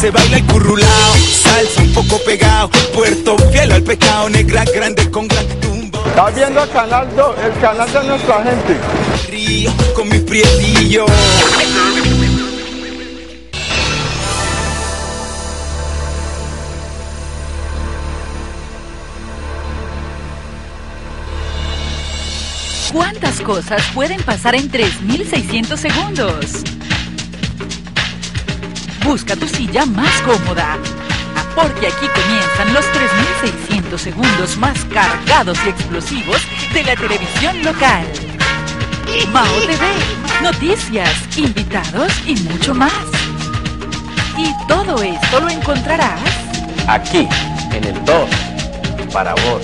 se baila el currulao, salsa un poco pegado, Puerto fiel al pecado, negra grande con gran tumba. Estás viendo el canal de nuestra gente. Río con mis prietillos. ¿Cuántas cosas pueden pasar en 3.600 segundos? Busca tu silla más cómoda, porque aquí comienzan los 3.600 segundos más cargados y explosivos de la televisión local. Mao TV, noticias, invitados y mucho más. Y todo esto lo encontrarás aquí, en el 2, para vos.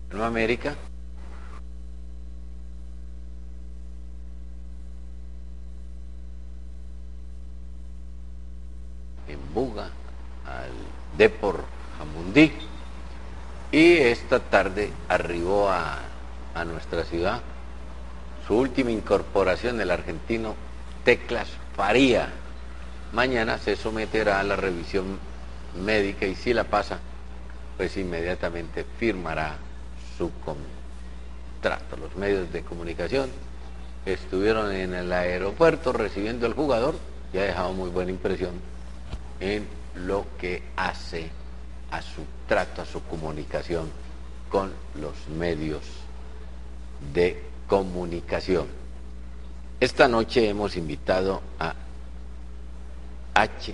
Nueva América. En Buga, al Depor Jamundí. Y esta tarde arribó a nuestra ciudad su última incorporación, el argentino Teclas Faría. Mañana se someterá a la revisión médica y si la pasa, pues inmediatamente firmará su contrato. Los medios de comunicación estuvieron en el aeropuerto recibiendo al jugador y ha dejado muy buena impresión en lo que hace a su trato, a su comunicación con los medios de comunicación. Esta noche hemos invitado a H.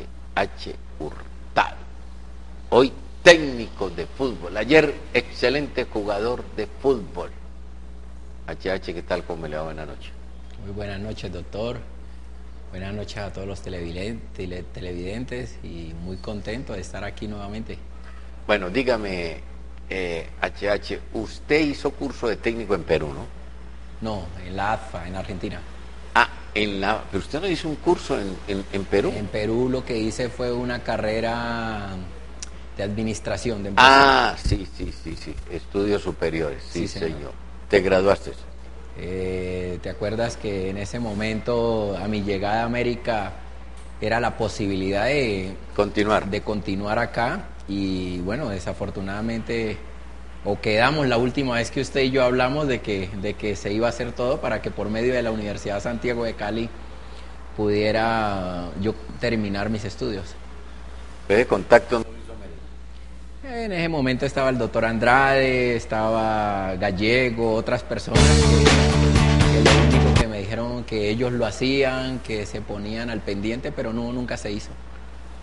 Hurtado, hoy técnico de fútbol, ayer excelente jugador de fútbol. H, ¿qué tal? ¿Cómo le va? Buenas noches. Muy buenas noches, doctor. Buenas noches a todos los televidentes y muy contento de estar aquí nuevamente. Bueno, dígame, H, usted hizo curso de técnico en Perú, ¿no? No, en la AFA, en Argentina. Pero usted no hizo un curso en Perú. En Perú lo que hice fue una carrera de administración de empresas. Sí, estudios superiores, sí señor. ¿Te graduaste? ¿Te acuerdas que en ese momento a mi llegada a América era la posibilidad de continuar acá? Y bueno, desafortunadamente quedamos la última vez que usted y yo hablamos de que se iba a hacer todo para que por medio de la Universidad Santiago de Cali pudiera yo terminar mis estudios. ¿Fue contacto? En ese momento estaba el doctor Andrade, estaba Gallego, otras personas que lo único que me dijeron que ellos lo hacían, que se ponían al pendiente, pero nunca se hizo.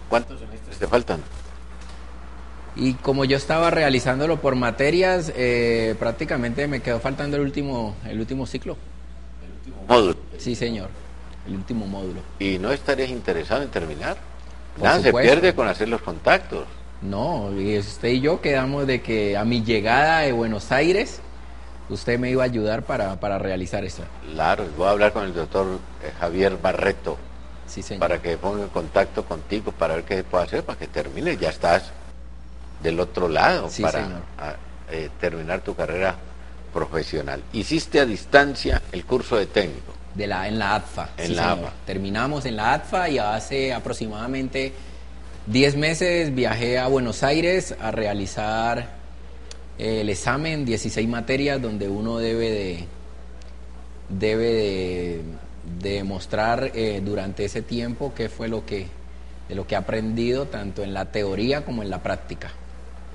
¿Cuántos semestres te faltan? Y como yo estaba realizándolo por materias, prácticamente me quedó faltando el último ciclo. ¿El último módulo? Sí, señor, el último módulo. ¿Y no estarías interesado en terminar? Nada se pierde con hacer los contactos. No, y usted y yo quedamos de que a mi llegada de Buenos Aires, usted me iba a ayudar para realizar eso. Claro, voy a hablar con el doctor Javier Barreto. Sí, señor. Para que ponga en contacto contigo, para ver qué puedo hacer, para que termine. Ya estás del otro lado, sí, para terminar tu carrera profesional. Hiciste a distancia el curso de técnico. En la ADFA. En la ADFA. Terminamos en la ADFA y hace aproximadamente 10 meses viajé a Buenos Aires a realizar el examen, 16 materias, donde uno debe de demostrar durante ese tiempo qué fue de lo que ha aprendido tanto en la teoría como en la práctica.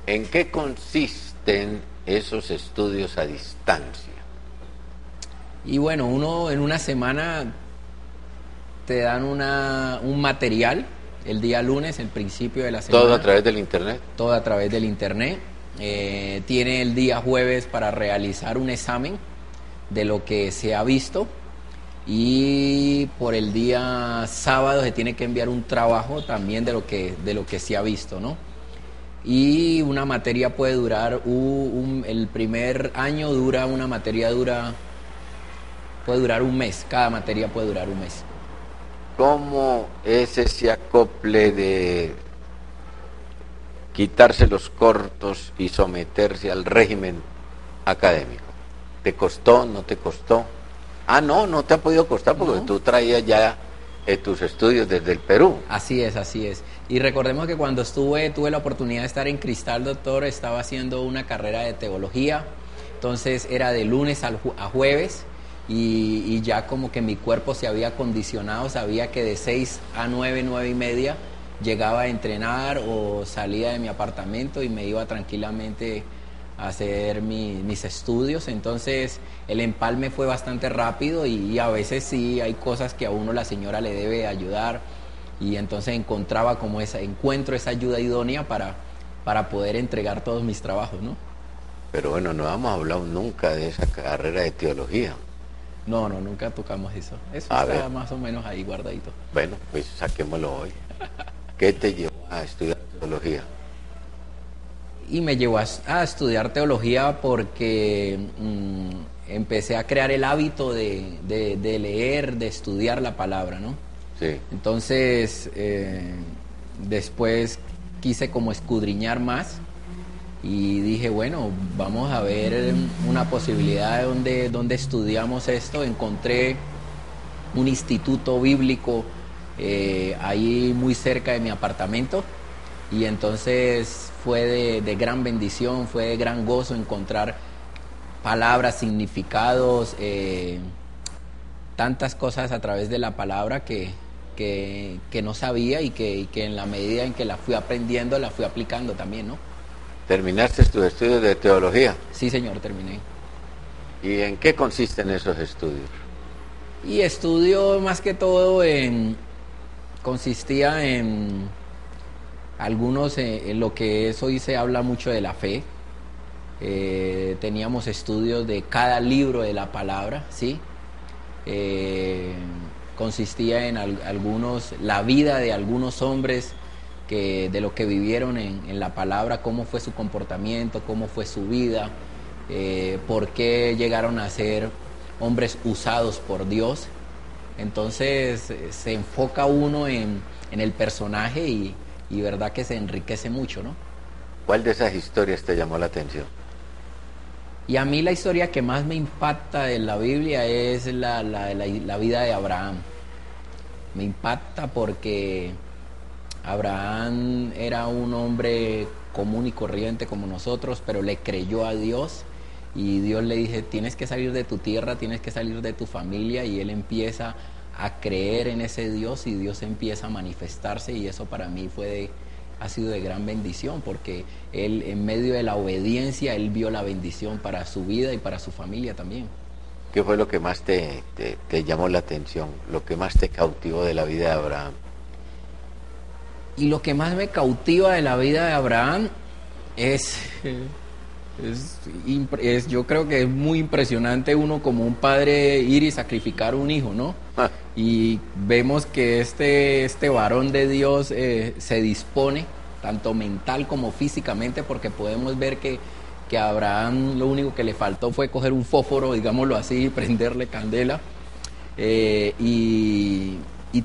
¿En qué consisten esos estudios a distancia? Y bueno, uno en una semana te dan un material, el día lunes, el principio de la semana. ¿Todo a través del internet? Todo a través del internet. Tiene el día jueves para realizar un examen de lo que se ha visto. Y por el día sábado se tiene que enviar un trabajo también de lo que se ha visto, ¿no? Y una materia puede durar, el primer año puede durar un mes, cada materia puede durar un mes. ¿Cómo es ese acople de quitarse los cortos y someterse al régimen académico? ¿Te costó, no te costó? No te ha podido costar porque tú traías ya tus estudios desde el Perú. Así es, así es. Y recordemos que cuando tuve la oportunidad de estar en Cristal, doctor, estaba haciendo una carrera de teología, entonces era de lunes a jueves, y ya como que mi cuerpo se había condicionado, sabía que de 6 a 9, 9 y media, llegaba a entrenar o salía de mi apartamento y me iba tranquilamente a hacer mis estudios. Entonces el empalme fue bastante rápido y a veces sí hay cosas que a uno la señora le debe ayudar, y entonces encuentro esa ayuda idónea para poder entregar todos mis trabajos, ¿no? Pero bueno, no hemos hablado nunca de esa carrera de teología. No, nunca tocamos eso. Eso A está ver. más o menos ahí guardadito. Bueno, pues saquémoslo hoy. ¿Qué te llevó a estudiar teología? Y me llevó a estudiar teología porque empecé a crear el hábito de leer, de estudiar la palabra, ¿no? Sí. Entonces, después quise como escudriñar más y dije, bueno, vamos a ver una posibilidad de donde estudiamos esto. Encontré un instituto bíblico ahí muy cerca de mi apartamento, y entonces fue de gran bendición, fue de gran gozo encontrar palabras, significados, tantas cosas a través de la palabra que no sabía, y que en la medida en que la fui aprendiendo, la fui aplicando también, ¿no? ¿Terminaste tus estudios de teología? Sí, señor, terminé. ¿Y en qué consisten esos estudios? Y estudio más que todo consistía en algunos, en lo que es hoy se habla mucho de la fe. Teníamos estudios de cada libro de la palabra, ¿sí? Consistía en la vida de algunos hombres de lo que vivieron en la palabra, cómo fue su comportamiento, cómo fue su vida, por qué llegaron a ser hombres usados por Dios. Entonces se enfoca uno en el personaje y verdad que se enriquece mucho, ¿no? ¿Cuál de esas historias te llamó la atención? Y a mí la historia que más me impacta de la Biblia es la vida de Abraham. Me impacta porque Abraham era un hombre común y corriente como nosotros, pero le creyó a Dios, y Dios le dice, tienes que salir de tu tierra, tienes que salir de tu familia, y él empieza a creer en ese Dios, y Dios empieza a manifestarse, y eso para mí ha sido de gran bendición, porque él, en medio de la obediencia, él vio la bendición para su vida y para su familia también. ¿Qué fue lo que más te llamó la atención, lo que más te cautivó de la vida de Abraham? Y lo que más me cautiva de la vida de Abraham yo creo que es muy impresionante uno como un padre ir y sacrificar un hijo, ¿no? Y vemos que este varón de Dios se dispone, tanto mental como físicamente, porque podemos ver que a Abraham lo único que le faltó fue coger un fósforo, digámoslo así, y prenderle candela, y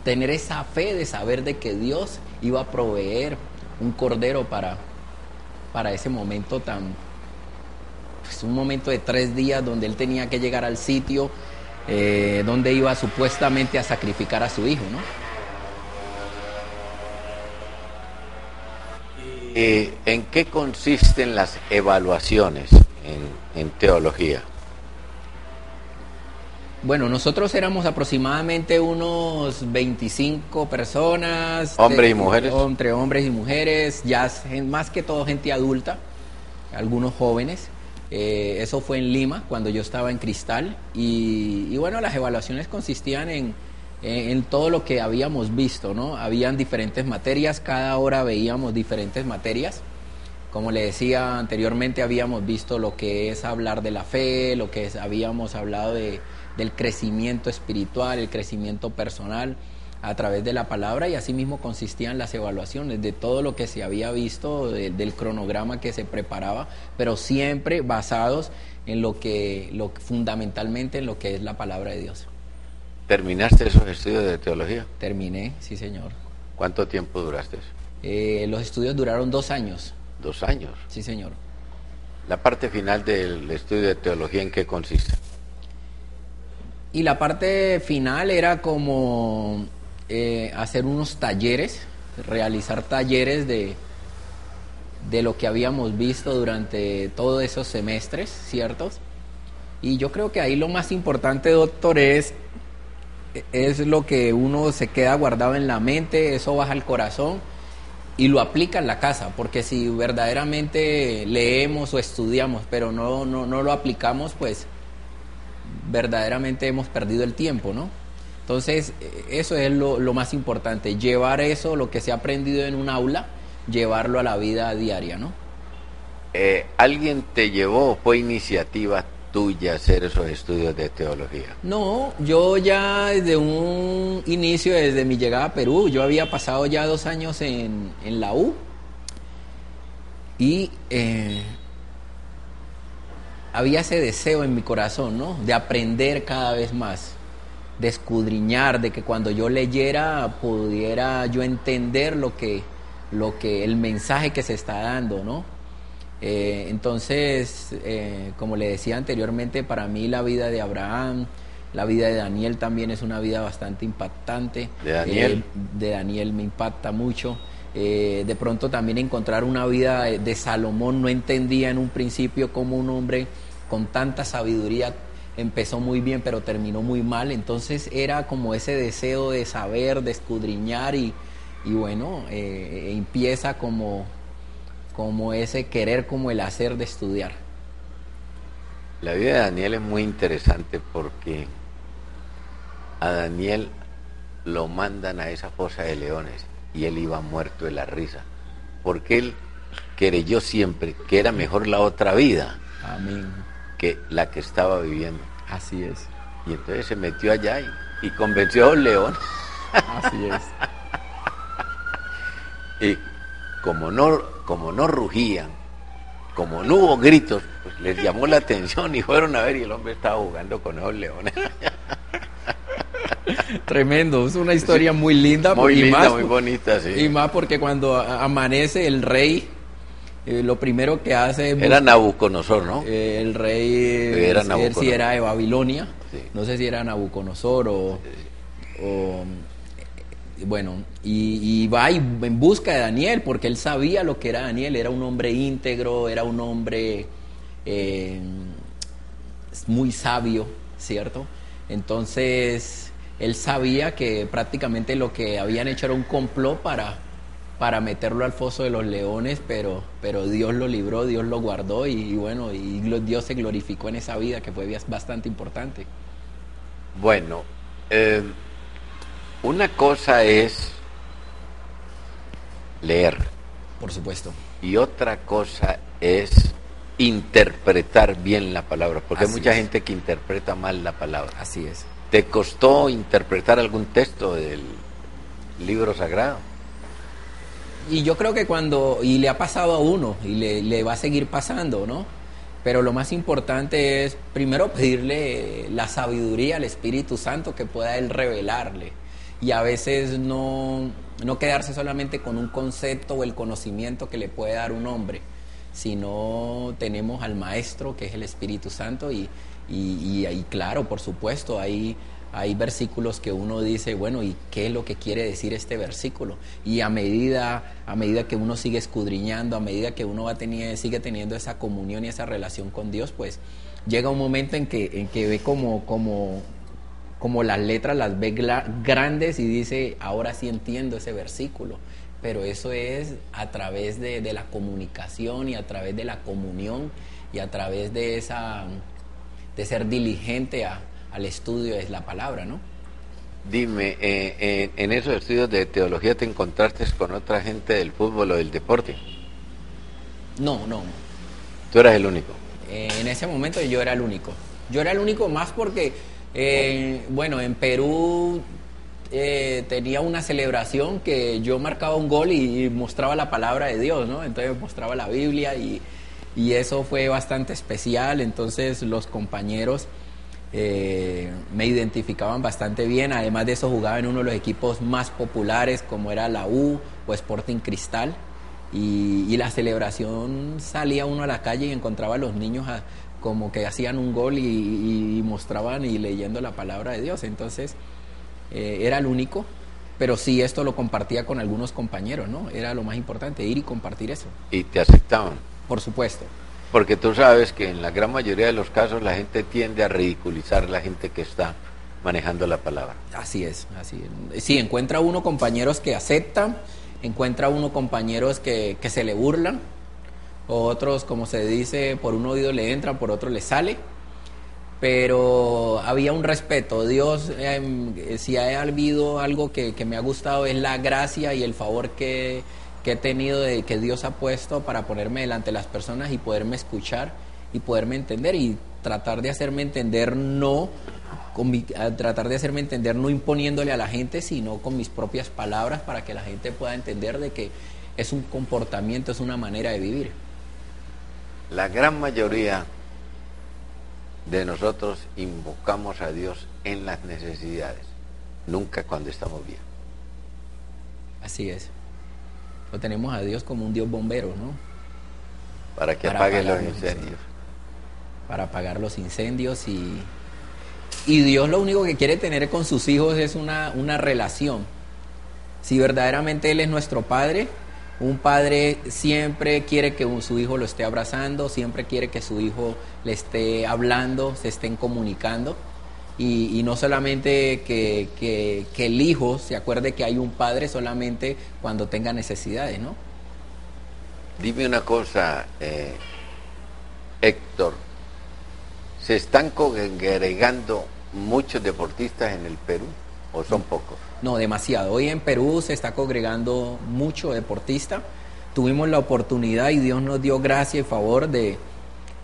tener esa fe de saber de que Dios iba a proveer un cordero para ese momento un momento de 3 días donde él tenía que llegar al sitio donde iba supuestamente a sacrificar a su hijo, ¿no? ¿En qué consisten las evaluaciones en teología? Bueno, nosotros éramos aproximadamente unos 25 personas. ¿Hombres y mujeres? Entre hombres y mujeres, ya más que todo gente adulta, algunos jóvenes. Eso fue en Lima, cuando yo estaba en Cristal. Y bueno, las evaluaciones consistían en todo lo que habíamos visto, ¿no? Habían diferentes materias, cada hora veíamos diferentes materias. Como le decía anteriormente, habíamos visto lo que es hablar de la fe, habíamos hablado del crecimiento espiritual, el crecimiento personal a través de la palabra, y así mismo consistían las evaluaciones de todo lo que se había visto, del cronograma que se preparaba, pero siempre basados en fundamentalmente en lo que es la palabra de Dios. ¿Terminaste esos estudios de teología? Terminé, sí señor. ¿Cuánto tiempo duraste? Los estudios duraron 2 años. 2 años. Sí señor. ¿La parte final del estudio de teología en qué consiste? Y la parte final era como hacer unos talleres, realizar talleres de lo que habíamos visto durante todos esos semestres, ¿ciertos? Y yo creo que ahí lo más importante, doctor, es lo que uno se queda guardado en la mente, eso baja al corazón y lo aplica en la casa, porque si verdaderamente leemos o estudiamos, pero no lo aplicamos, pues verdaderamente hemos perdido el tiempo, ¿no? Entonces, eso es lo más importante, llevar eso, lo que se ha aprendido en un aula, llevarlo a la vida diaria, ¿no? ¿Alguien te llevó, fue iniciativa tuya hacer esos estudios de teología? No, yo ya desde un inicio, desde mi llegada a Perú, yo había pasado ya 2 años en la U y había ese deseo en mi corazón, ¿no? De aprender cada vez más, de escudriñar, de que cuando yo leyera pudiera yo entender lo que el mensaje que se está dando, ¿no? Entonces, como le decía anteriormente, para mí la vida de Abraham, la vida de Daniel también es una vida bastante impactante. ¿De Daniel? De Daniel me impacta mucho. De pronto también encontrar una vida de Salomón. No entendía en un principio cómo un hombre con tanta sabiduría empezó muy bien pero terminó muy mal. Entonces era como ese deseo de saber, de escudriñar y bueno, empieza como ese querer, como el hacer de estudiar. La vida de Daniel es muy interesante porque a Daniel lo mandan a esa fosa de leones y él iba muerto de la risa, porque él creyó siempre que era mejor la otra vida. Amén. Que la que estaba viviendo. Así es. Y entonces se metió allá y convenció a un león. Así es. Y como no rugían, como no hubo gritos, pues les llamó la atención y fueron a ver y el hombre estaba jugando con esos leones. Tremendo, es una historia muy linda. Muy linda, muy bonita, sí. Y más porque cuando amanece el rey, lo primero que hace es... Era Nabucodonosor, ¿no? El rey era Nabucodonosor. Si era de Babilonia, sí. No sé si era Nabucodonosor o bueno, y va en busca de Daniel, porque él sabía lo que era Daniel. Era un hombre íntegro, era un hombre muy sabio, ¿cierto? Entonces él sabía que prácticamente lo que habían hecho era un complot para meterlo al foso de los leones, pero Dios lo libró, Dios lo guardó y bueno, y Dios se glorificó en esa vida, que fue bastante importante. Bueno, una cosa es leer. Por supuesto. Y otra cosa es interpretar bien la palabra, porque hay mucha gente que interpreta mal la palabra. Así es. ¿Te costó interpretar algún texto del libro sagrado? Y yo creo que y le ha pasado a uno, y le va a seguir pasando, ¿no? Pero lo más importante es primero pedirle la sabiduría al Espíritu Santo que pueda Él revelarle. Y a veces no quedarse solamente con un concepto o el conocimiento que le puede dar un hombre, sino tenemos al Maestro, que es el Espíritu Santo, y claro, por supuesto, hay versículos que uno dice, bueno, ¿y qué es lo que quiere decir este versículo? Y a medida que uno sigue escudriñando, a medida que uno sigue teniendo esa comunión y esa relación con Dios, pues llega un momento en que ve como las letras las ve grandes y dice, ahora sí entiendo ese versículo. Pero eso es a través de la comunicación y a través de la comunión y a través de ser diligente al estudio de la palabra, ¿no? Dime, en esos estudios de teología te encontraste con otra gente del fútbol o del deporte. No. ¿Tú eras el único? En ese momento yo era el único. Yo era el único más porque, bueno, en Perú tenía una celebración que yo marcaba un gol y mostraba la palabra de Dios, ¿no? Entonces mostraba la Biblia y eso fue bastante especial. Entonces los compañeros me identificaban bastante bien. Además de eso jugaba en uno de los equipos más populares como era la U o Sporting Cristal, y la celebración salía uno a la calle y encontraba a los niños como que hacían un gol y mostraban y leyendo la palabra de Dios. Entonces era el único, pero sí esto lo compartía con algunos compañeros, ¿no? Era lo más importante, ir y compartir eso. ¿Y te aceptaban? Por supuesto. Porque tú sabes que en la gran mayoría de los casos la gente tiende a ridiculizar a la gente que está manejando la palabra. Así es, así es. Sí, encuentra uno compañeros que aceptan, encuentra uno compañeros que se le burlan, otros, como se dice, por un oído le entra, por otro le sale, pero había un respeto. Dios, si ha habido algo que me ha gustado, es la gracia y el favor que he tenido, de que Dios ha puesto para ponerme delante de las personas y poderme escuchar y poderme entender y tratar de hacerme entender no imponiéndole a la gente, sino con mis propias palabras, para que la gente pueda entender de que es un comportamiento, es una manera de vivir. La gran mayoría de nosotros invocamos a Dios en las necesidades, nunca cuando estamos bien. Así es. Lo tenemos a Dios como un Dios bombero, ¿no? Para que apague los incendios. Para apagar los incendios y Dios lo único que quiere tener con sus hijos es una relación. Si verdaderamente Él es nuestro Padre, un padre siempre quiere que su hijo lo esté abrazando, siempre quiere que su hijo le esté hablando, se estén comunicando, y no solamente que el hijo se acuerde que hay un padre solamente cuando tenga necesidades, ¿no? Dime una cosa, Héctor, ¿se están congregando muchos deportistas en el Perú o son pocos? No, demasiado. Hoy en Perú se está congregando mucho deportista. Tuvimos la oportunidad y Dios nos dio gracia y favor de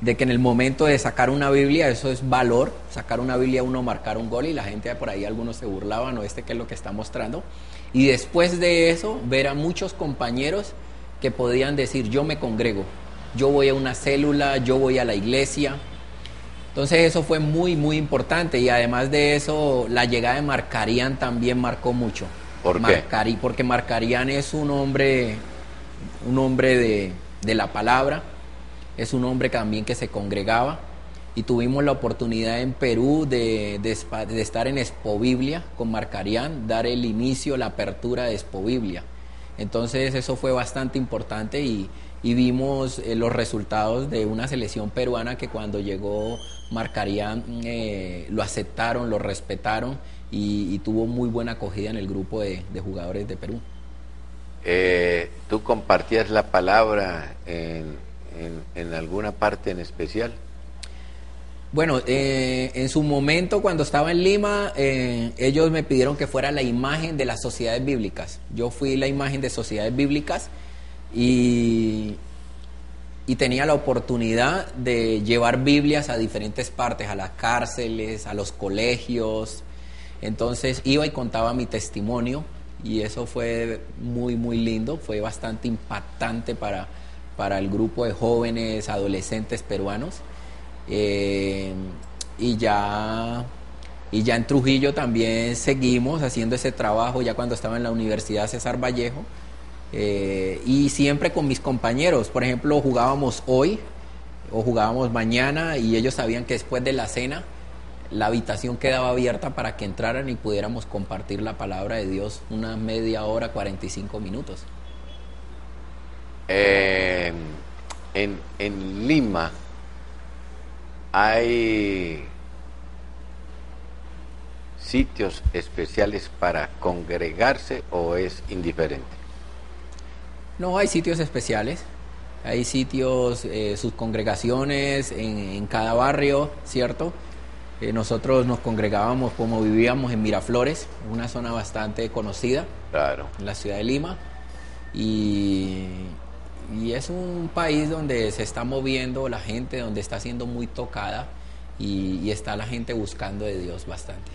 que en el momento de sacar una Biblia, eso es valor, sacar una Biblia, uno marcar un gol, y la gente por ahí, algunos se burlaban, o qué es lo que está mostrando. Y después de eso, ver a muchos compañeros que podían decir, yo me congrego, yo voy a una célula, yo voy a la iglesia. Entonces eso fue muy, muy importante, y además de eso, la llegada de Marcarián también marcó mucho. ¿Por qué? Porque Marcarián es un hombre de la palabra, es un hombre también que se congregaba, y tuvimos la oportunidad en Perú de estar en Expo Biblia con Marcarián, dar el inicio, la apertura de Expo Biblia. Entonces eso fue bastante importante, y vimos los resultados de una selección peruana que cuando llegó Marcarián lo aceptaron, lo respetaron, y tuvo muy buena acogida en el grupo de jugadores de Perú. ¿Tú compartías la palabra en alguna parte en especial? Bueno, en su momento, cuando estaba en Lima, ellos me pidieron que fuera la imagen de las sociedades bíblicas. Yo fui la imagen de sociedades bíblicas, y tenía la oportunidad de llevar Biblias a diferentes partes, a las cárceles, a los colegios. Entonces iba y contaba mi testimonio, y eso fue muy, muy lindo, fue bastante impactante para el grupo de jóvenes, adolescentes peruanos. Y ya en Trujillo también seguimos haciendo ese trabajo, ya cuando estaba en la Universidad César Vallejo. Y siempre con mis compañeros, por ejemplo, jugábamos hoy o jugábamos mañana, y ellos sabían que después de la cena la habitación quedaba abierta para que entraran y pudiéramos compartir la palabra de Dios una media hora, 45 minutos. En Lima hay sitios especiales para congregarse, ¿o es indiferente? No, hay sitios especiales, hay sitios, sus congregaciones en cada barrio, ¿cierto? Nosotros nos congregábamos, como vivíamos en Miraflores, una zona bastante conocida, claro, en la ciudad de Lima, y es un país donde se está moviendo la gente, donde está siendo muy tocada, y está la gente buscando de Dios bastante.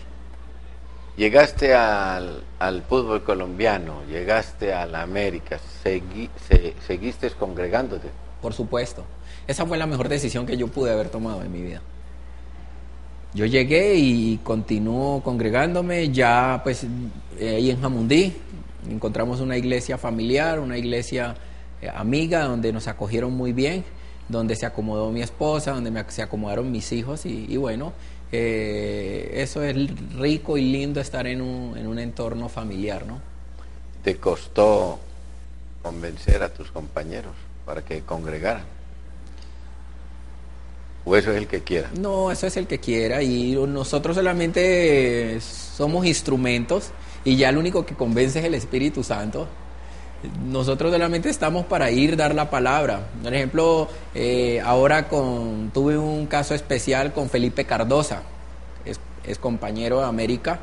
Llegaste al fútbol colombiano, llegaste a la América, ¿seguiste congregándote? Por supuesto, esa fue la mejor decisión que yo pude haber tomado en mi vida. Yo llegué y continúo congregándome, ya pues ahí en Jamundí encontramos una iglesia familiar, una iglesia amiga, donde nos acogieron muy bien, donde se acomodó mi esposa, donde se acomodaron mis hijos, y bueno, eso es rico y lindo estar en un entorno familiar, ¿no? ¿Te costó convencer a tus compañeros para que congregaran? ¿O eso es el que quiera? No, eso es el que quiera, y nosotros solamente somos instrumentos, y ya el único que convence es el Espíritu Santo. Nosotros solamente estamos para ir, dar la palabra. Por ejemplo, ahora tuve un caso especial con Felipe Cardosa, es compañero de América,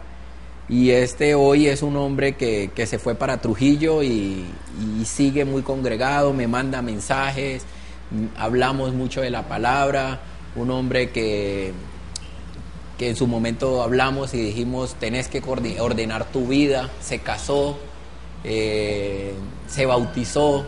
y hoy es un hombre que se fue para Trujillo y sigue muy congregado, me manda mensajes, hablamos mucho de la palabra, un hombre que en su momento hablamos y dijimos, tenés que ordenar tu vida, se casó, se bautizó.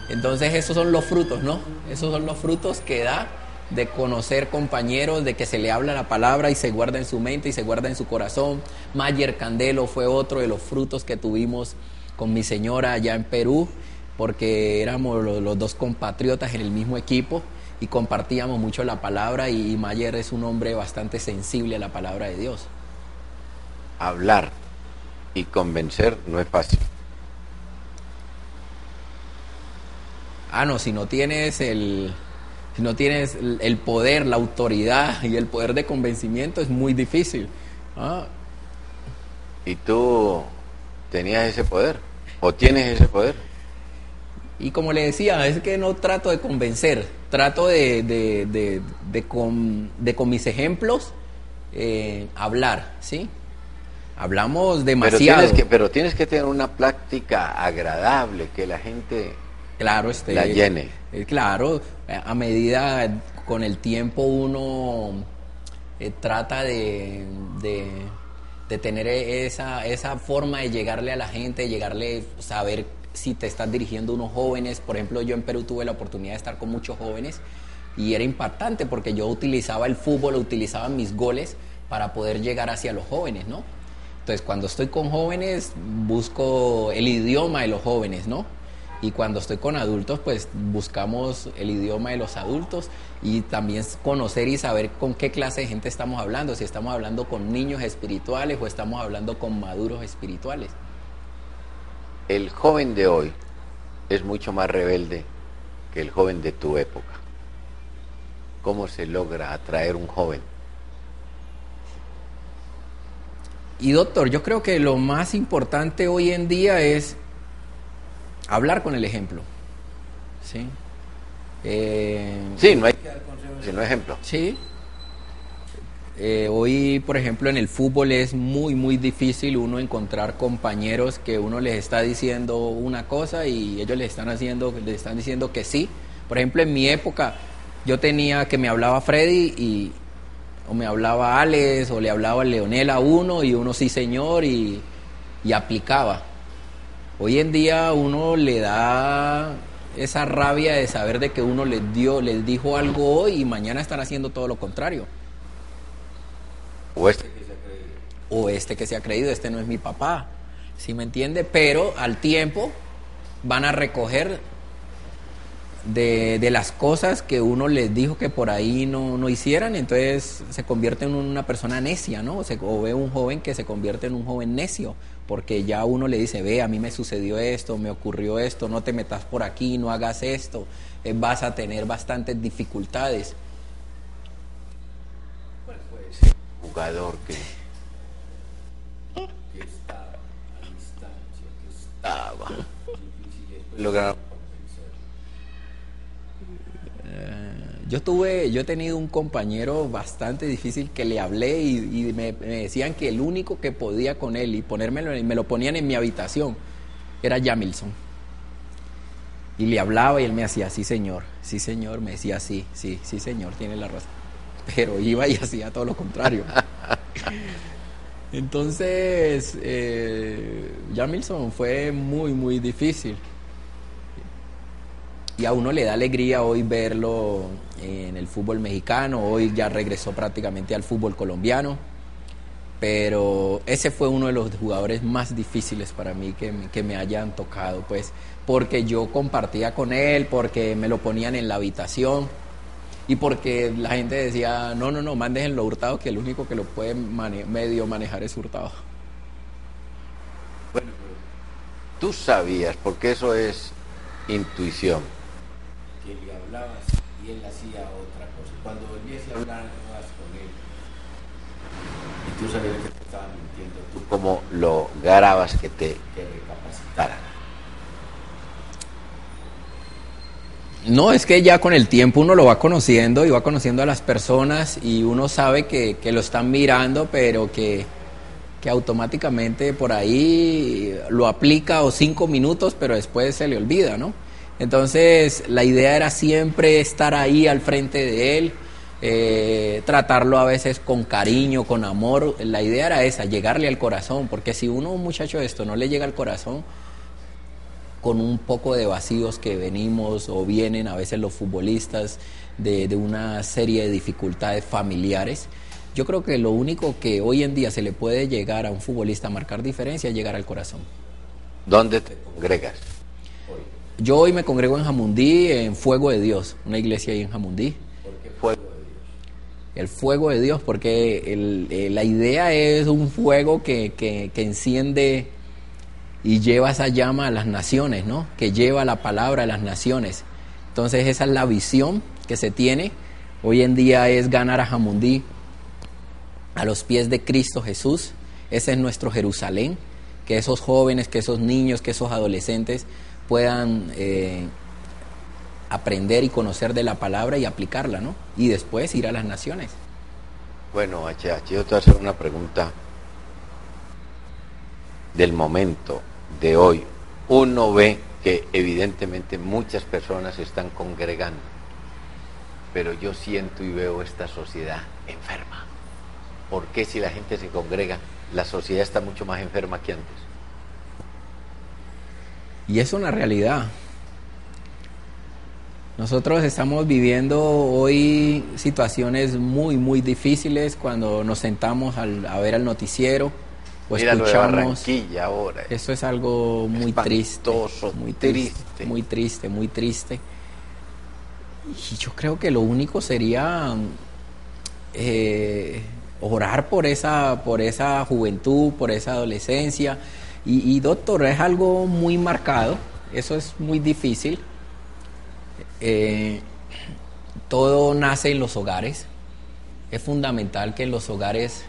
Entonces esos son los frutos, ¿no? Esos son los frutos que da de conocer compañeros, de que se le habla la palabra y se guarda en su mente y se guarda en su corazón. Mayer Candelo fue otro de los frutos que tuvimos con mi señora allá en Perú, porque éramos los dos compatriotas en el mismo equipo y compartíamos mucho la palabra, y Mayer es un hombre bastante sensible a la palabra de Dios. Hablar y convencer no es fácil. No, si no tienes el poder, la autoridad y el poder de convencimiento, es muy difícil. ¿Y tú tenías ese poder? ¿O tienes ese poder? Y como le decía, es que no trato de convencer, trato de con mis ejemplos hablar, ¿sí? Hablamos demasiado. Pero tienes que tener una práctica agradable, que la gente la llene. Claro, a medida, con el tiempo, uno trata de tener esa forma de llegarle a la gente, saber si te estás dirigiendo a unos jóvenes. Por ejemplo, yo en Perú tuve la oportunidad de estar con muchos jóvenes y era impactante porque yo utilizaba el fútbol, utilizaba mis goles para poder llegar hacia los jóvenes, ¿no? Entonces, cuando estoy con jóvenes, busco el idioma de los jóvenes, ¿no? Y cuando estoy con adultos, pues buscamos el idioma de los adultos, y también conocer y saber con qué clase de gente estamos hablando, si estamos hablando con niños espirituales o estamos hablando con maduros espirituales. El joven de hoy es mucho más rebelde que el joven de tu época. ¿Cómo se logra atraer un joven? Y doctor, yo creo que lo más importante hoy en día es hablar con el ejemplo, ¿sí? Sí, no hay que dar consejos sino ejemplo. Sí. Hoy, por ejemplo, en el fútbol es muy, muy difícil uno encontrar compañeros que uno les está diciendo una cosa y ellos les están diciendo que sí. Por ejemplo, en mi época yo tenía que me hablaba Freddy o me hablaba Alex o le hablaba Leonel a uno y uno sí señor y aplicaba. Hoy en día uno le da esa rabia de saber de que uno les dijo algo hoy y mañana están haciendo todo lo contrario. O este que se ha creído. O este que se ha creído, este no es mi papá, ¿sí me entiende? Pero al tiempo van a recoger de las cosas que uno les dijo que por ahí no hicieran, entonces se convierte en una persona necia, ¿no? O ve un joven que se convierte en un joven necio, porque ya uno le dice, ve, a mí me sucedió esto, me ocurrió esto, no te metas por aquí, no hagas esto, vas a tener bastantes dificultades. ¿Cuál fue ese jugador que estaba a distancia, que estaba difícil y después lograron? Yo he tenido un compañero bastante difícil que le hablé y me decían que el único que podía con él y me lo ponían en mi habitación era Jamilson. Y le hablaba y él me hacía, sí señor, me decía sí señor, tiene la razón. Pero iba y hacía todo lo contrario. Entonces, Jamilson fue muy, muy difícil. Y a uno le da alegría hoy verlo en el fútbol mexicano, hoy ya regresó prácticamente al fútbol colombiano, pero ese fue uno de los jugadores más difíciles para mí que me hayan tocado, pues, porque yo compartía con él, porque me lo ponían en la habitación, y porque la gente decía, no, mándenlo a Hurtado, que el único que lo puede medio manejar es Hurtado. Bueno, tú sabías, porque eso es intuición. Que le hablabas y él hacía otra cosa. Cuando volvías a hablar con él, y tú sabías que te estaba mintiendo, tú cómo lograbas que recapacitara. No, es que ya con el tiempo uno lo va conociendo y va conociendo a las personas y uno sabe que lo están mirando, pero que automáticamente por ahí lo aplica o 5 minutos, pero después se le olvida, ¿no? Entonces la idea era siempre estar ahí al frente de él, tratarlo a veces con cariño, con amor. La idea era esa, llegarle al corazón, porque si un muchacho de esto no le llega al corazón, con un poco de vacíos que venimos o vienen a veces los futbolistas de una serie de dificultades familiares, yo creo que lo único que hoy en día se le puede llegar a un futbolista a marcar diferencia es llegar al corazón. ¿Dónde te congregas hoy? Yo hoy me congrego en Jamundí, en Fuego de Dios, una iglesia ahí en Jamundí. ¿Por qué Fuego de Dios? El Fuego de Dios, porque la idea es un fuego que enciende y lleva esa llama a las naciones, ¿no? Que lleva la palabra a las naciones. Entonces esa es la visión que se tiene. Hoy en día es ganar a Jamundí a los pies de Cristo Jesús. Ese es nuestro Jerusalén, que esos jóvenes, que esos niños, que esos adolescentes puedan aprender y conocer de la palabra y aplicarla, ¿no? Y después ir a las naciones. Bueno, HH, yo te voy a hacer una pregunta del momento de hoy. Uno ve que evidentemente muchas personas se están congregando, pero yo siento y veo esta sociedad enferma. ¿Por qué si la gente se congrega, la sociedad está mucho más enferma que antes? Y es una realidad. Nosotros estamos viviendo hoy situaciones muy, muy difíciles cuando nos sentamos a ver el noticiero o mira escuchamos. Lo de Barranquilla ahora. Eso es algo muy triste, muy triste. Muy triste, muy triste. Y yo creo que lo único sería orar por esa juventud, por esa adolescencia. Y doctor, es algo muy marcado, eso es muy difícil. Todo nace en los hogares. Es fundamental que en los hogares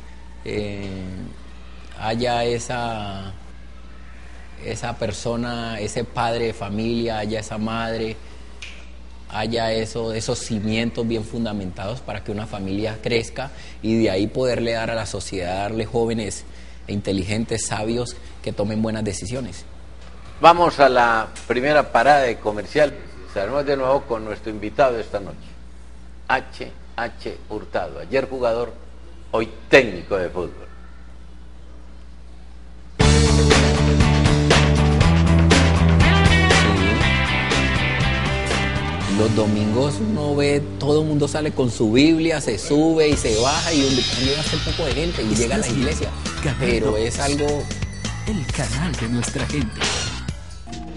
haya esa persona, ese padre de familia, haya esa madre, haya esos cimientos bien fundamentados para que una familia crezca y de ahí poderle dar a la sociedad, darle jóvenes inteligentes, sabios, que tomen buenas decisiones. Vamos a la primera parada de comercial. Estaremos de nuevo con nuestro invitado de esta noche, H. Hurtado, ayer jugador, hoy técnico de fútbol. Los domingos uno ve, todo el mundo sale con su Biblia, se sube y se baja y donde llega un poco de gente y llega a la iglesia. Pero es algo... El canal de nuestra gente.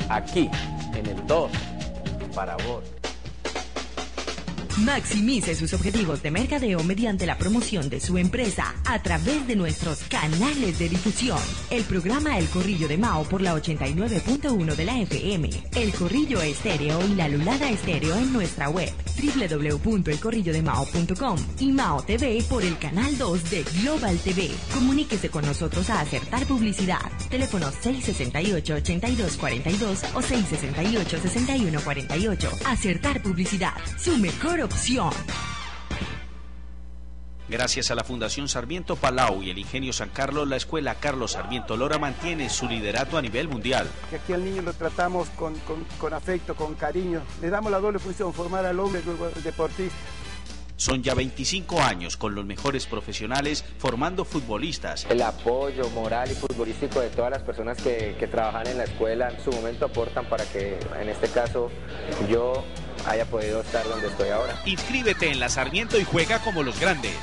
Aquí, en el 2, para vos. Maximice sus objetivos de mercadeo mediante la promoción de su empresa a través de nuestros canales de difusión. El programa El Corrillo de Mao por la 89.1 de la FM, El Corrillo Estéreo y la Lulada Estéreo en nuestra web www.elcorrillodemao.com y Mao TV por el canal 2 de Global TV. Comuníquese con nosotros a Acertar Publicidad. Teléfono 668-8242 o 668-6148. Acertar Publicidad, su mejor opción. Gracias a la Fundación Sarmiento Palau y el Ingenio San Carlos, la Escuela Carlos Sarmiento Lora mantiene su liderato a nivel mundial. Que aquí al niño lo tratamos con afecto, con cariño. Le damos la doble función, formar al hombre luego al deportista. Son ya 25 años con los mejores profesionales formando futbolistas. El apoyo moral y futbolístico de todas las personas que trabajan en la escuela en su momento aportan para que, en este caso, yo haya podido estar donde estoy ahora. Inscríbete en la Sarmiento y juega como los grandes.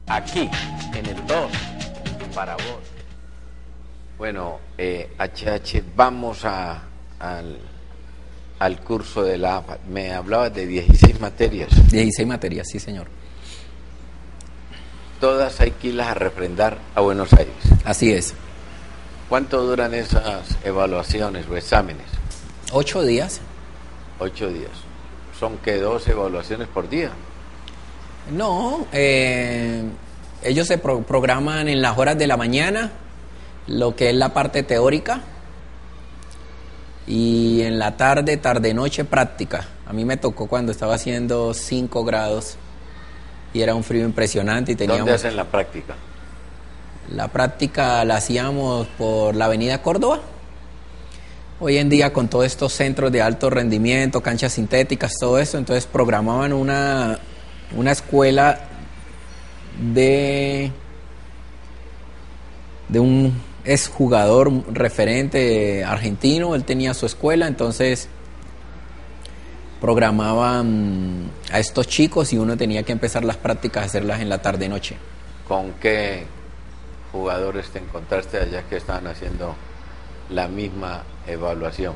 aquí, en el 2, para vos. Bueno, HH, vamos al curso de la AFA. Me hablabas de 16 materias. 16 materias, sí, señor. Todas hay que irlas a refrendar a Buenos Aires. Así es. ¿Cuánto duran esas evaluaciones o exámenes? 8 días. 8 días. ¿Son que 2 evaluaciones por día? No, ellos se programan en las horas de la mañana, lo que es la parte teórica, y en la tarde, tarde-noche, práctica. A mí me tocó cuando estaba haciendo 5 grados y era un frío impresionante y teníamos... ¿Dónde hacen la práctica? La práctica la hacíamos por la avenida Córdoba. Hoy en día con todos estos centros de alto rendimiento, canchas sintéticas, todo eso, entonces programaban una escuela de un exjugador referente argentino. Él tenía su escuela, entonces programaban a estos chicos y uno tenía que empezar las prácticas a hacerlas en la tarde-noche. ¿Con qué jugadores te encontraste allá que estaban haciendo la misma evaluación?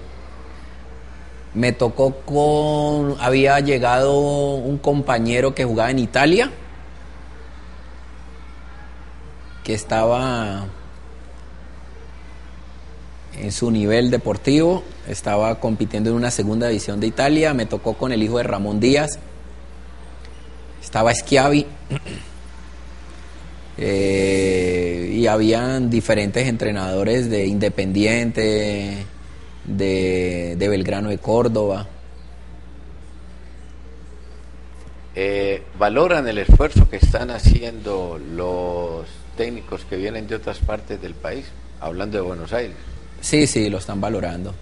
Me tocó había llegado un compañero que jugaba en Italia, que estaba en su nivel deportivo, estaba compitiendo en una segunda división de Italia. Me tocó con el hijo de Ramón Díaz, estaba Schiavi, y habían diferentes entrenadores de Independiente, de Belgrano de Córdoba. ¿Valoran el esfuerzo que están haciendo los técnicos que vienen de otras partes del país, hablando de Buenos Aires? Sí, lo están valorando.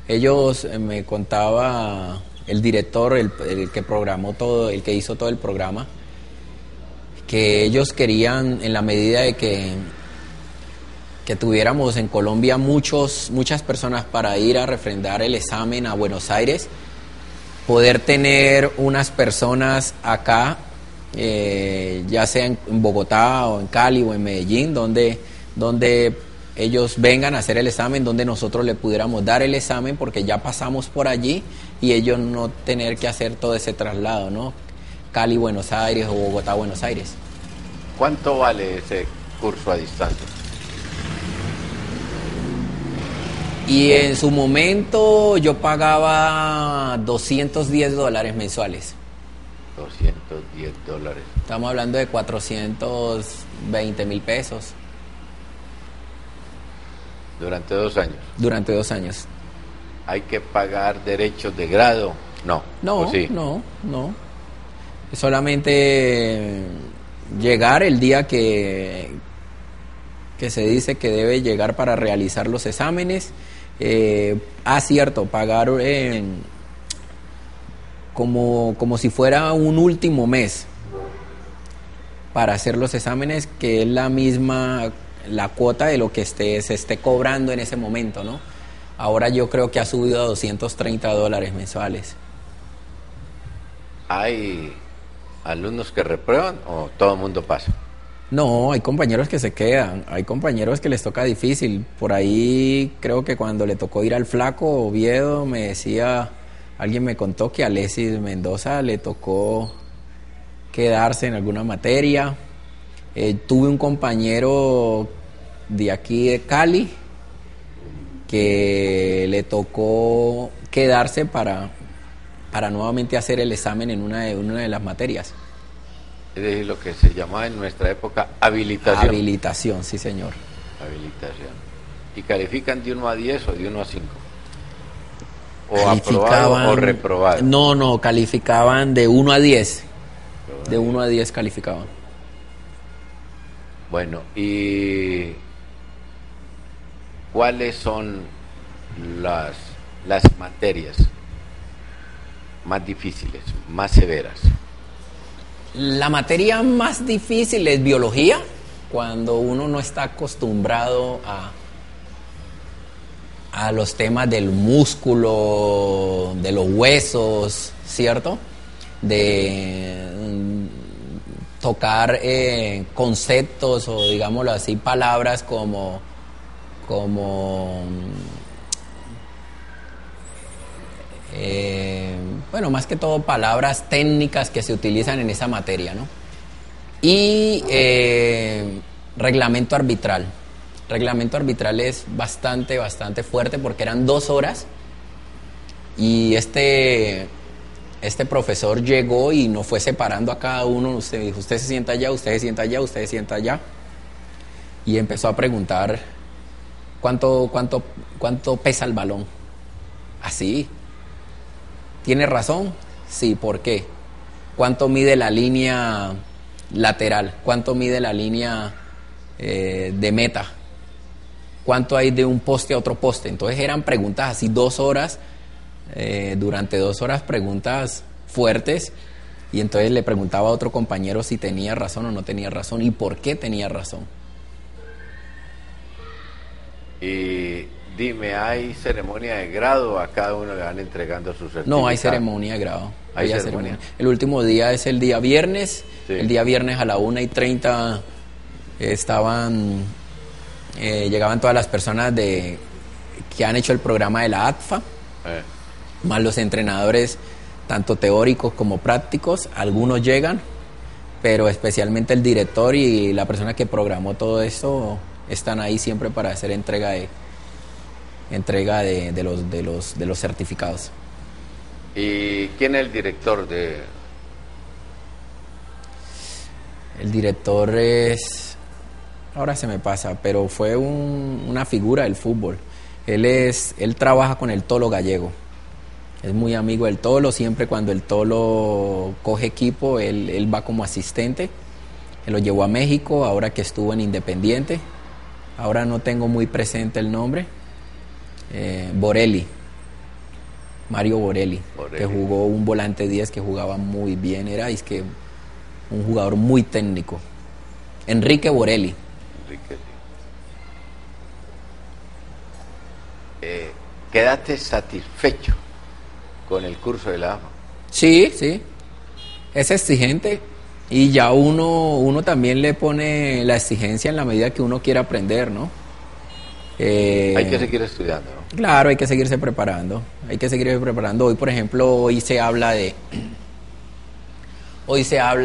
Ellos, me contaba el director, el que programó todo, el que hizo todo el programa, que ellos querían, en la medida de que tuviéramos en Colombia muchas personas para ir a refrendar el examen a Buenos Aires, poder tener unas personas acá, ya sea en Bogotá o en Cali o en Medellín, donde ellos vengan a hacer el examen, donde nosotros le pudiéramos dar el examen porque ya pasamos por allí y ellos no tener que hacer todo ese traslado, ¿no? Cali, Buenos Aires o Bogotá, Buenos Aires. ¿Cuánto vale ese curso a distancia? Y en su momento yo pagaba $210 mensuales. $210. Estamos hablando de 420,000 pesos. ¿Durante 2 años? Durante 2 años. ¿Hay que pagar derechos de grado? No. No, ¿o sí? no. Solamente llegar el día que se dice que debe llegar para realizar los exámenes. Cierto, pagar como si fuera un último mes para hacer los exámenes, que es la cuota de lo que se esté cobrando en ese momento, ¿no? Ahora yo creo que ha subido a $230 mensuales. ¿Hay alumnos que reprueban o todo el mundo pasa? No, hay compañeros que se quedan, hay compañeros que les toca difícil. Por ahí creo que cuando le tocó ir al Flaco Oviedo, alguien me contó que a Alexis Mendoza le tocó quedarse en alguna materia. Tuve un compañero de aquí de Cali que le tocó quedarse para nuevamente hacer el examen en una de las materias. Es decir, lo que se llamaba en nuestra época habilitación. Habilitación, sí, señor. Habilitación. ¿Y califican de 1 a 10 o de 1 a 5? ¿O aprobado o reprobado? No, calificaban de 1 a 10. De 1 a 10 calificaban. Bueno, ¿y cuáles son las materias más difíciles, más severas? La materia más difícil es biología, cuando uno no está acostumbrado a los temas del músculo, de los huesos, ¿cierto? tocar conceptos o, digámoslo así, palabras como bueno, más que todo palabras técnicas que se utilizan en esa materia, ¿no? Y reglamento arbitral. Reglamento arbitral es bastante fuerte porque eran 2 horas y este profesor llegó y nos fue separando a cada uno. Usted dijo, usted se sienta allá, usted se sienta allá, usted se sienta allá, y empezó a preguntar cuánto pesa el balón. Así. ¿Tiene razón? Sí, ¿por qué? ¿Cuánto mide la línea lateral? ¿Cuánto mide la línea de meta? ¿Cuánto hay de un poste a otro poste? Entonces eran preguntas así 2 horas, durante 2 horas preguntas fuertes, y entonces le preguntaba a otro compañero si tenía razón o no tenía razón y por qué tenía razón. Y dime, ¿hay ceremonia de grado? ¿A cada uno le van entregando su certificado? No, hay ceremonia de grado. ¿Hay ceremonia? El último día es el día viernes. Sí. El día viernes a la 1:30 llegaban todas las personas que han hecho el programa de la ATFA, más los entrenadores, tanto teóricos como prácticos. Algunos llegan, pero especialmente el director y la persona que programó todo esto están ahí siempre para hacer entrega de los certificados. ¿Y quién es el director de...? El director es... ahora se me pasa, pero fue una figura del fútbol. Él trabaja con el Tolo Gallego. Es muy amigo del Tolo. Siempre cuando el Tolo coge equipo, él va como asistente. Él lo llevó a México, ahora que estuvo en Independiente. Ahora no tengo muy presente el nombre. Borelli. Mario Borelli, que jugó un volante 10 que jugaba muy bien. Era un jugador muy técnico. Enrique Borelli. ¿Quedaste satisfecho con el curso de la AFA? Sí, es exigente y ya uno también le pone la exigencia en la medida que uno quiere aprender, ¿no? Hay que seguir estudiando, ¿no? Claro, hay que seguirse preparando. Hoy, por ejemplo, se habla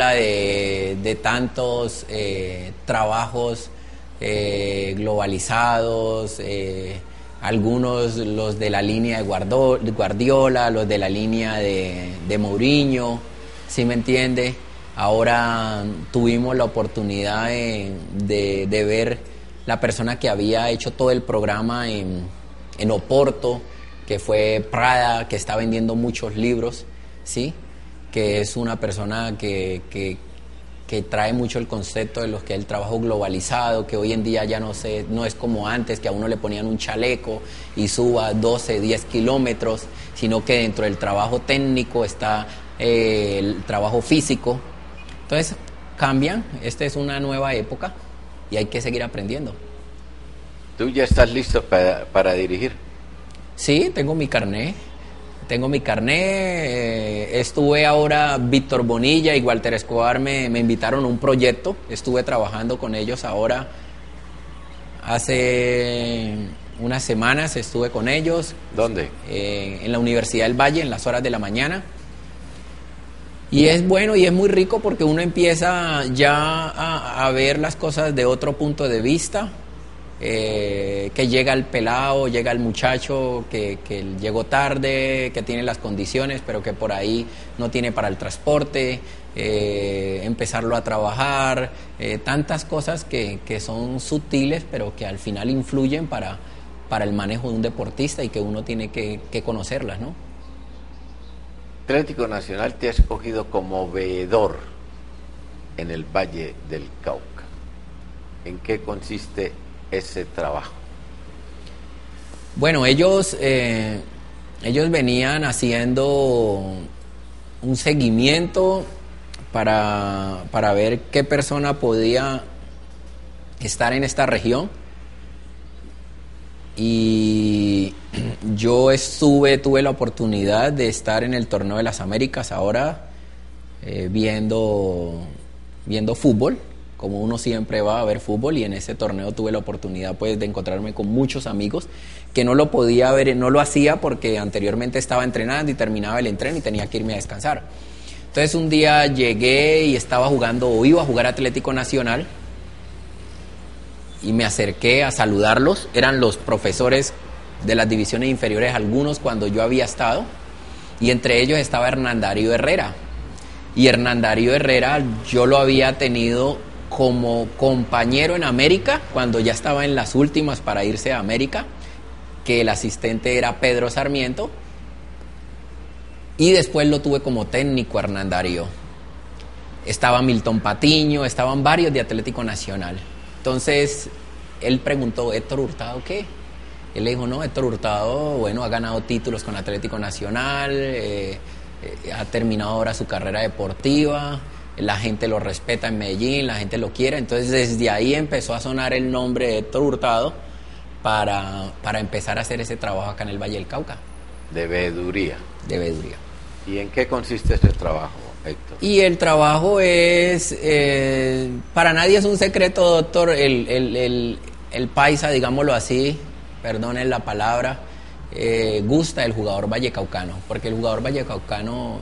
de tantos trabajos globalizados, algunos los de la línea de Guardiola, los de la línea de Mourinho, ¿sí me entiende? Ahora tuvimos la oportunidad de ver la persona que había hecho todo el programa en Oporto, que fue Prada, que está vendiendo muchos libros, ¿sí? Que es una persona que trae mucho el concepto de lo que es el trabajo globalizado, que hoy en día ya no es como antes, que a uno le ponían un chaleco y suba 12, 10 kilómetros, sino que dentro del trabajo técnico está el trabajo físico. Entonces cambian, esta es una nueva época y hay que seguir aprendiendo. ¿Tú ya estás listo para dirigir? Sí, tengo mi carné. Estuve ahora, Víctor Bonilla y Walter Escobar me invitaron a un proyecto. Estuve trabajando con ellos ahora. Hace unas semanas estuve con ellos. ¿Dónde? En la Universidad del Valle, en las horas de la mañana. Y es bueno y es muy rico porque uno empieza ya a ver las cosas de otro punto de vista. Que llega el pelado, llega el muchacho que llegó tarde, que tiene las condiciones, pero que por ahí no tiene para el transporte, empezarlo a trabajar, tantas cosas que son sutiles, pero que al final influyen para el manejo de un deportista y que uno tiene que conocerlas, ¿no? Atlético Nacional te ha escogido como veedor en el Valle del Cauca. ¿En qué consiste ese trabajo? Bueno, ellos venían haciendo un seguimiento para ver qué persona podía estar en esta región, y yo tuve la oportunidad de estar en el Torneo de las Américas ahora, viendo viendo fútbol, como uno siempre va a ver fútbol, y en ese torneo tuve la oportunidad pues de encontrarme con muchos amigos que no lo podía ver, no lo hacía porque anteriormente estaba entrenando y terminaba el entreno y tenía que irme a descansar. Entonces un día llegué y estaba jugando, o iba a jugar Atlético Nacional, y me acerqué a saludarlos. Eran los profesores de las divisiones inferiores, algunos cuando yo había estado, y entre ellos estaba Hernán Darío Herrera. Y Hernán Darío Herrera yo lo había tenido como compañero en América, cuando ya estaba en las últimas para irse a América, que el asistente era Pedro Sarmiento, y después lo tuve como técnico Hernán Darío. Estaba Milton Patiño, estaban varios de Atlético Nacional. Entonces él preguntó, ¿Héctor Hurtado qué? Él le dijo, no, Héctor Hurtado, bueno, ha ganado títulos con Atlético Nacional, ha terminado ahora su carrera deportiva, la gente lo respeta en Medellín, la gente lo quiere. Entonces desde ahí empezó a sonar el nombre de Héctor Hurtado para empezar a hacer ese trabajo acá en el Valle del Cauca. De veeduría. De veeduría. ¿Y en qué consiste ese trabajo, Héctor? Y el trabajo es, para nadie es un secreto, doctor, el paisa, digámoslo así, perdonen la palabra, gusta el jugador vallecaucano, porque el jugador vallecaucano,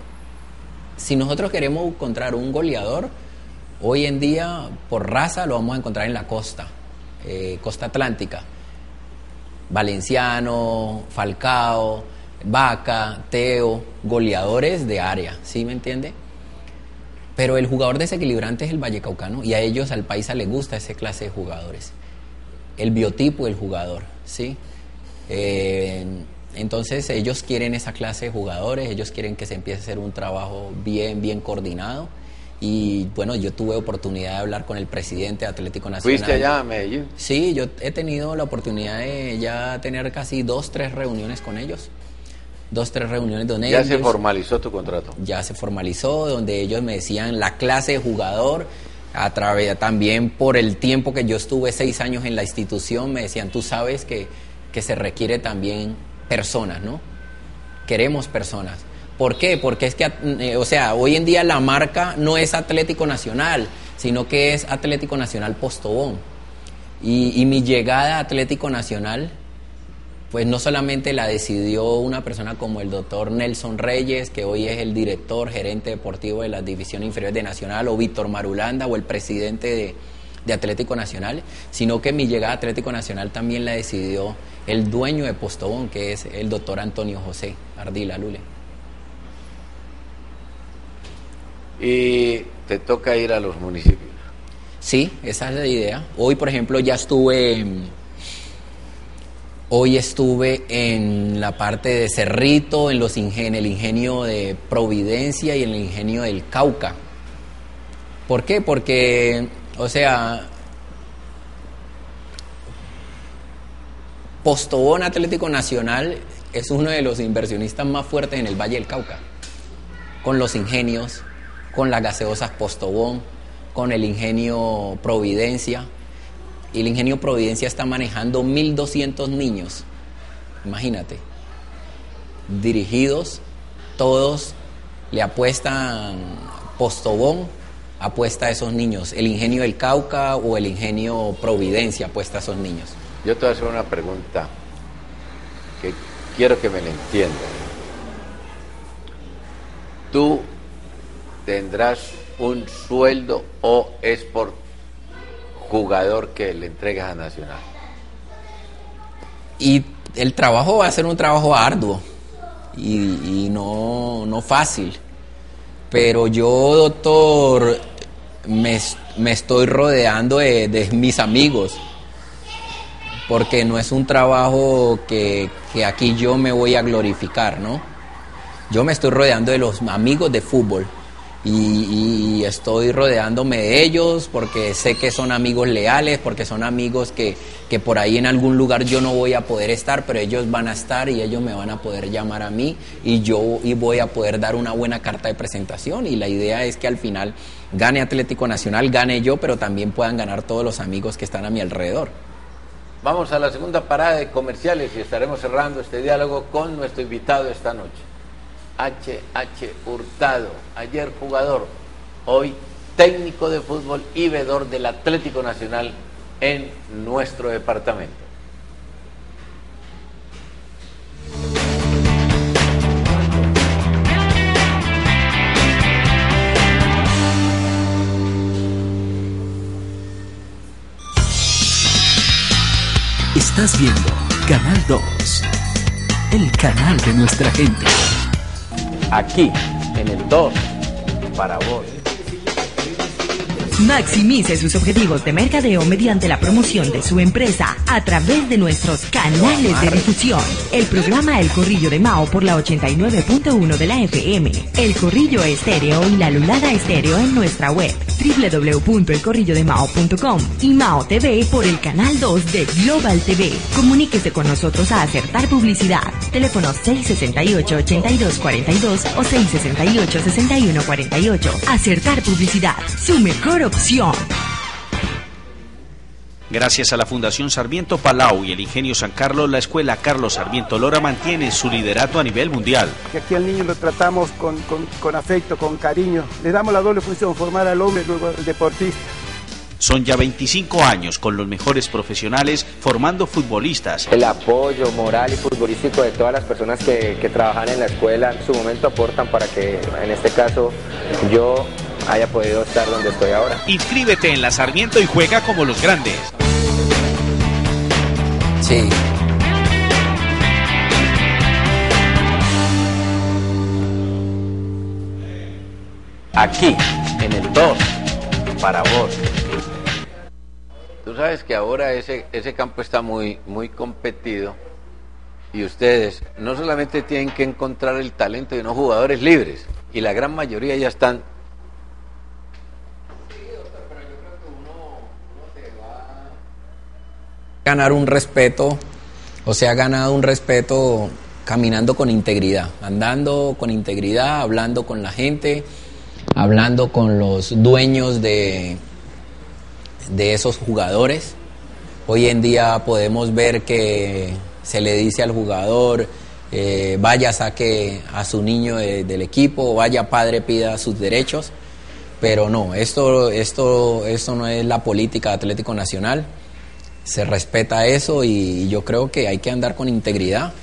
si nosotros queremos encontrar un goleador, hoy en día por raza lo vamos a encontrar en la costa, costa atlántica, Valenciano, Falcao, Vaca, Teo, goleadores de área, ¿sí me entiende? Pero el jugador desequilibrante es el vallecaucano, y a ellos, al paisa, le gusta esa clase de jugadores, el biotipo del jugador, ¿sí? Entonces ellos quieren esa clase de jugadores, ellos quieren que se empiece a hacer un trabajo bien coordinado. Y bueno, yo tuve oportunidad de hablar con el presidente de Atlético Nacional. ¿Fuiste allá a Medellín? Sí, yo he tenido la oportunidad de ya tener casi 2-3 reuniones con ellos. 2-3 reuniones donde ¿Ya ellos... se formalizó tu contrato? Ya se formalizó, donde ellos me decían la clase de jugador, también por el tiempo que yo estuve 6 años en la institución, me decían, tú sabes que se requiere también personas, ¿no? Queremos personas. ¿Por qué? Porque es que, hoy en día la marca no es Atlético Nacional, sino que es Atlético Nacional Postobón. Y mi llegada a Atlético Nacional, pues no solamente la decidió una persona como el doctor Nelson Reyes, que hoy es el director, gerente deportivo de las divisiones inferiores de Nacional, o Víctor Marulanda, o el presidente de Atlético Nacional, sino que mi llegada a Atlético Nacional también la decidió el dueño de Postobón, que es el doctor Antonio José Ardila Lule. ¿Y te toca ir a los municipios? Sí, esa es la idea. Hoy, por ejemplo, hoy estuve en la parte de Cerrito, en el ingenio de Providencia y en el ingenio del Cauca. ¿Por qué? Porque, Postobón Atlético Nacional es uno de los inversionistas más fuertes en el Valle del Cauca, con los ingenios, con las gaseosas Postobón, con el ingenio Providencia. Y el ingenio Providencia está manejando 1.200 niños, imagínate, dirigidos, todos le apuestan, Postobón apuesta a esos niños, el ingenio del Cauca o el ingenio Providencia apuesta a esos niños. Yo te voy a hacer una pregunta que quiero que me la entiendas. ¿Tú tendrás un sueldo o es por jugador que le entregas a Nacional? Y el trabajo va a ser un trabajo arduo y no fácil, pero yo, doctor, me estoy rodeando de mis amigos, porque no es un trabajo que aquí yo me voy a glorificar, ¿no? Yo me estoy rodeando de los amigos de fútbol y estoy rodeándome de ellos porque sé que son amigos leales, porque son amigos que por ahí en algún lugar yo no voy a poder estar, pero ellos van a estar y ellos me van a poder llamar a mí y voy a poder dar una buena carta de presentación, y la idea es que al final gane Atlético Nacional, gane yo, pero también puedan ganar todos los amigos que están a mi alrededor. Vamos a la segunda parada de comerciales y estaremos cerrando este diálogo con nuestro invitado esta noche. H. Hurtado, ayer jugador, hoy técnico de fútbol y veedor del Atlético Nacional en nuestro departamento. Estás viendo Canal 2, el canal de nuestra gente. Aquí, en el 2, para vos. Maximice sus objetivos de mercadeo mediante la promoción de su empresa a través de nuestros canales de difusión. El programa El Corrillo de Mao por la 89.1 de la FM, El Corrillo Estéreo y la Lulada Estéreo en nuestra web www.elcorrillodemao.com y Mao TV por el canal 2 de Global TV. Comuníquese con nosotros a Acertar Publicidad. Teléfonos 668-8242 o 668-6148. Acertar Publicidad, su mejor opción. Gracias a la Fundación Sarmiento Palau y el Ingenio San Carlos, la Escuela Carlos Sarmiento Lora mantiene su liderato a nivel mundial. Que aquí al niño lo tratamos con afecto, con cariño. Le damos la doble función, formar al hombre y luego al deportista. Son ya 25 años con los mejores profesionales formando futbolistas. El apoyo moral y futbolístico de todas las personas que trabajan en la escuela en su momento aportan para que, en este caso, yo haya podido estar donde estoy ahora. Inscríbete en la Sarmiento y juega como los grandes. Sí. Aquí, en el 2, para vos. Tú sabes que ahora ese campo está muy competido y ustedes no solamente tienen que encontrar el talento de unos jugadores libres, y la gran mayoría ya están. Ganar un respeto, o sea, ha ganado un respeto caminando con integridad, andando con integridad, hablando con la gente, hablando con los dueños de esos jugadores. Hoy en día podemos ver que se le dice al jugador, vaya, saque a su niño del equipo, vaya, padre, pida sus derechos, pero no, esto no es la política de Atlético Nacional. Se respeta eso y yo creo que hay que andar con integridad.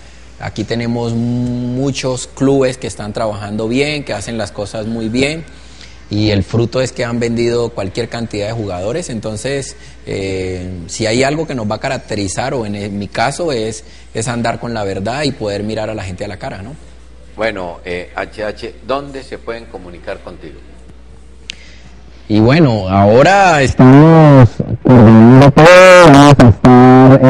Aquí tenemos muchos clubes que están trabajando bien, que hacen las cosas muy bien, y el fruto es que han vendido cualquier cantidad de jugadores. Entonces, si hay algo que nos va a caracterizar, o en mi caso es andar con la verdad y poder mirar a la gente a la cara, ¿no? Bueno, HH, ¿dónde se pueden comunicar contigo? Y bueno, ahora estamos coordinando todo, vamos a estar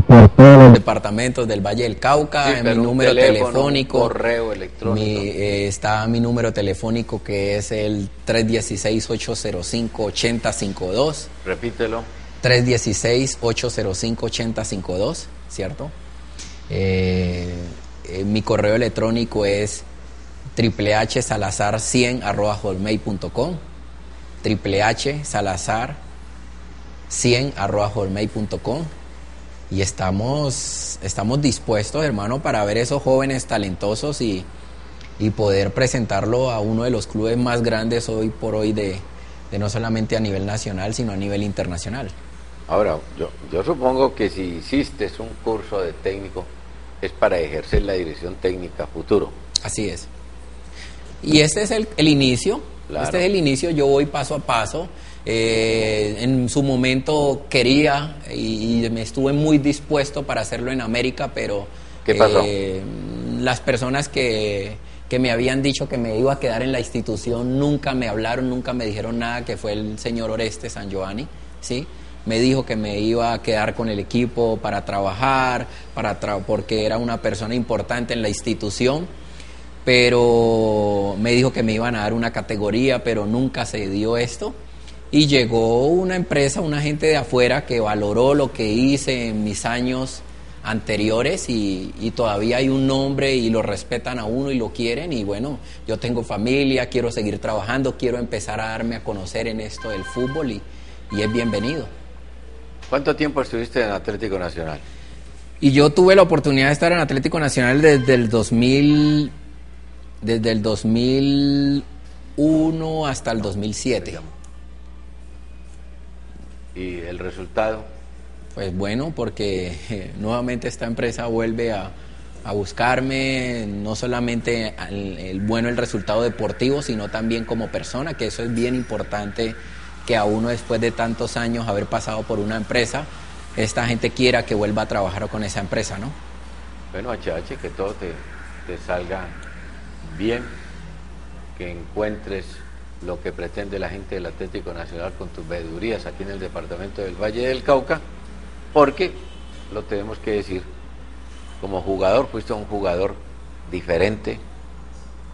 por todos los departamentos del Valle del Cauca, sí, mi número telefónico, correo electrónico. Está mi número telefónico, que es el 316-805-8052. Repítelo. 316-805-8052, ¿cierto? Mi correo electrónico es hsalazar100@hotmail.com, hsalazar100@hotmail.com, y estamos dispuestos, hermano, para ver esos jóvenes talentosos y poder presentarlo a uno de los clubes más grandes hoy por hoy de no solamente a nivel nacional, sino a nivel internacional. Ahora, yo supongo que si hiciste un curso de técnico es para ejercer la dirección técnica futuro. Así es. Y este es el inicio, claro. Este es el inicio, yo voy paso a paso. En su momento quería y me estuve muy dispuesto para hacerlo en América, pero ¿qué pasó? Las personas que me habían dicho que me iba a quedar en la institución nunca me hablaron, nunca me dijeron nada, que fue el señor Oreste San Giovanni, ¿sí? Me dijo que me iba a quedar con el equipo para trabajar, porque era una persona importante en la institución, pero me dijo que me iban a dar una categoría, pero nunca se dio esto. Y llegó una empresa, una gente de afuera que valoró lo que hice en mis años anteriores y todavía hay un nombre y lo respetan a uno y lo quieren. Y bueno, yo tengo familia, quiero seguir trabajando, quiero empezar a darme a conocer en esto del fútbol y es bienvenido. ¿Cuánto tiempo estuviste en Atlético Nacional? Y yo tuve la oportunidad de estar en Atlético Nacional desde el 2001 2001 hasta el 2007. ¿Y el resultado? Pues bueno, porque nuevamente esta empresa vuelve a buscarme, no solamente el resultado deportivo, sino también como persona, que eso es bien importante, que a uno después de tantos años haber pasado por una empresa, esta gente quiera que vuelva a trabajar con esa empresa, ¿no? Bueno, HH, que todo te salga bien, que encuentres lo que pretende la gente del Atlético Nacional con tus veedurías aquí en el departamento del Valle del Cauca, porque, lo tenemos que decir, como jugador fuiste un jugador diferente,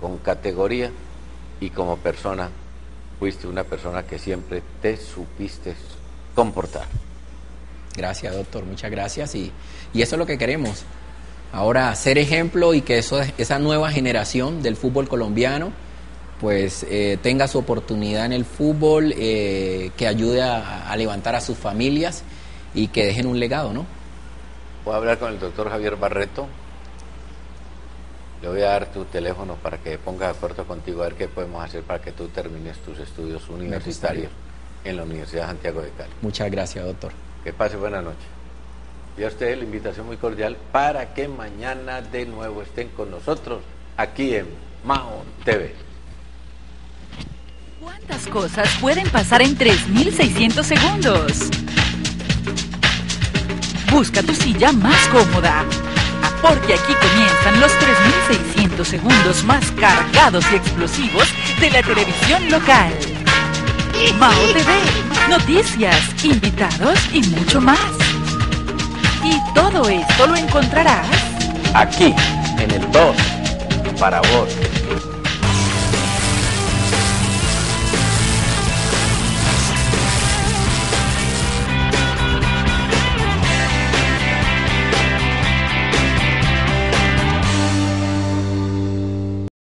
con categoría, y como persona fuiste una persona que siempre te supiste comportar. Gracias, doctor, muchas gracias, y eso es lo que queremos. Ahora, ser ejemplo y que esa nueva generación del fútbol colombiano pues tenga su oportunidad en el fútbol, que ayude a levantar a sus familias y que dejen un legado, ¿no? Voy a hablar con el doctor Javier Barreto. Le voy a dar tu teléfono para que ponga de acuerdo contigo a ver qué podemos hacer para que tú termines tus estudios universitarios en la Universidad de Santiago de Cali. Muchas gracias, doctor. Que pase buena noche. Y a ustedes la invitación muy cordial para que mañana de nuevo estén con nosotros aquí en Mao TV. ¿Cuántas cosas pueden pasar en 3.600 segundos? Busca tu silla más cómoda, porque aquí comienzan los 3.600 segundos más cargados y explosivos de la televisión local. Mao TV, noticias, invitados y mucho más. Y todo esto lo encontrarás aquí, en el 2, para vos.